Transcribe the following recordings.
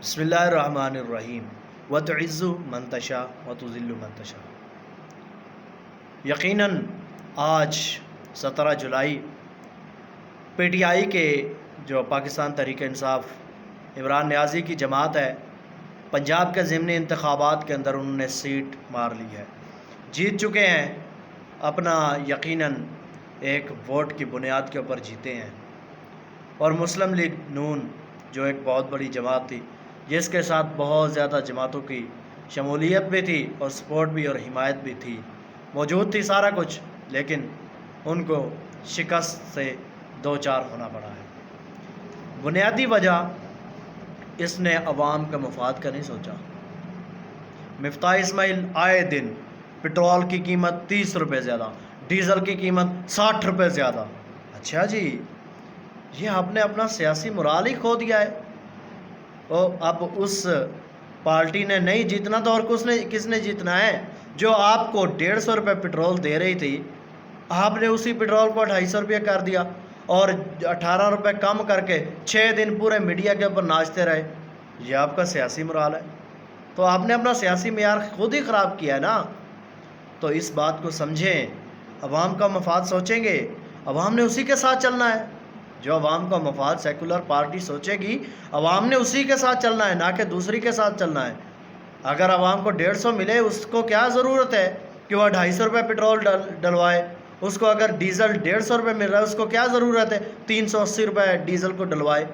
بسم اللہ الرحمن الرحیم وتعز من تشاء وتذل من تشاء۔ یقیناً آج 17 جولائی پی ٹی آئی کے جو پاکستان تحریک انصاف عمران نیازی کی جماعت ہے، پنجاب کے ضمنی انتخابات کے اندر انہوں نے سیٹ مار لی ہے، جیت چکے ہیں۔ اپنا یقیناً ایک ووٹ کی بنیاد کے اوپر جیتے ہیں، اور مسلم لیگ نون جو ایک بہت بڑی جماعت تھی، جس کے ساتھ بہت زیادہ جماعتوں کی شمولیت بھی تھی اور سپورٹ بھی اور حمایت بھی تھی، موجود تھی سارا کچھ، لیکن ان کو شکست سے دو چار ہونا پڑا ہے۔ بنیادی وجہ اس نے عوام کا مفاد کا نہیں سوچا۔ مفتاح اسماعیل آئے دن پٹرول کی قیمت 30 روپے زیادہ، ڈیزل کی قیمت 60 روپے زیادہ۔ اچھا جی، یہ آپ نے اپنا سیاسی مرال ہی کھو دیا ہے۔ اب اس پارٹی نے نہیں جیتنا تو اور کس نے جیتنا ہے؟ جو آپ کو 150 روپے پٹرول دے رہی تھی، آپ نے اسی پٹرول کو 250 روپے کر دیا اور 18 روپے کم کر کے 6 دن پورے میڈیا کے اوپر ناچتے رہے۔ یہ آپ کا سیاسی مرال ہے؟ تو آپ نے اپنا سیاسی معیار خود ہی خراب کیا ہے نا۔ تو اس بات کو سمجھیں، عوام کا مفاد سوچیں گے، عوام نے اسی کے ساتھ چلنا ہے۔ جو عوام کا مفاد سیکولر پارٹی سوچے گی، عوام نے اسی کے ساتھ چلنا ہے، نہ کہ دوسری کے ساتھ چلنا ہے۔ اگر عوام کو 150 ملے، اس کو کیا ضرورت ہے کہ وہ 250 روپے پٹرول ڈلوائے؟ اس کو اگر ڈیزل 150 روپے مل رہا ہے، اس کو کیا ضرورت ہے 380 روپے ڈیزل کو ڈلوائے؟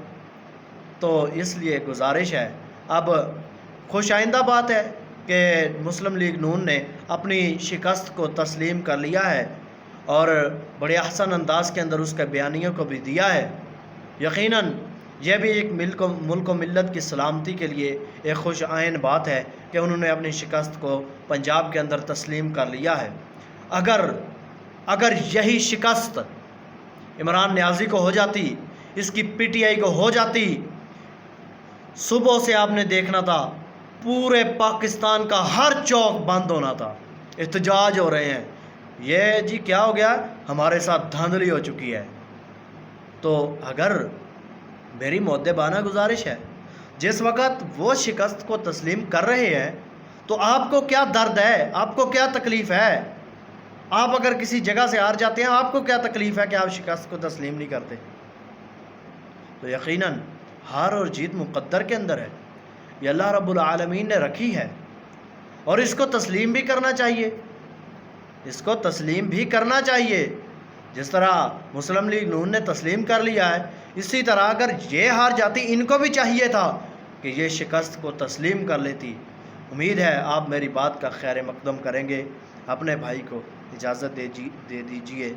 تو اس لیے گزارش ہے، اب خوش آئندہ بات ہے کہ مسلم لیگ نون نے اپنی شکست کو تسلیم کر لیا ہے، اور بڑے احسن انداز کے اندر اس کے بیانیوں کو بھی دیا ہے۔ یقیناً یہ بھی ایک ملک و ملت کی سلامتی کے لیے ایک خوش آئند بات ہے کہ انہوں نے اپنی شکست کو پنجاب کے اندر تسلیم کر لیا ہے۔ اگر یہی شکست عمران نیازی کو ہو جاتی، اس کی پی ٹی آئی کو ہو جاتی، صبح سے آپ نے دیکھنا تھا پورے پاکستان کا ہر چوک بند ہونا تھا، احتجاج ہو رہے ہیں۔ یہ جی کیا ہو گیا؟ ہمارے ساتھ دھاندلی ہو چکی ہے۔ تو اگر میری مؤدبانہ گزارش ہے، جس وقت وہ شکست کو تسلیم کر رہے ہیں، تو آپ کو کیا درد ہے؟ آپ کو کیا تکلیف ہے؟ آپ اگر کسی جگہ سے ہار جاتے ہیں، آپ کو کیا تکلیف ہے کہ آپ شکست کو تسلیم نہیں کرتے؟ تو یقیناً ہار اور جیت مقدر کے اندر ہے، یہ اللہ رب العالمین نے رکھی ہے، اور اس کو تسلیم بھی کرنا چاہیے، اس کو تسلیم بھی کرنا چاہیے۔ جس طرح مسلم لیگ نون نے تسلیم کر لیا ہے، اسی طرح اگر یہ ہار جاتی، ان کو بھی چاہیے تھا کہ یہ شکست کو تسلیم کر لیتی۔ امید ہے آپ میری بات کا خیر مقدم کریں گے۔ اپنے بھائی کو اجازت دے دیجیے،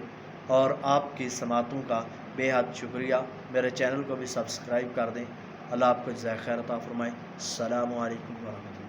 اور آپ کی سماعتوں کا بے حد شکریہ۔ میرے چینل کو بھی سبسکرائب کر دیں۔ اللہ آپ کو جزائے خیر عطا فرمائے۔ السلام علیکم ورحمۃ اللہ۔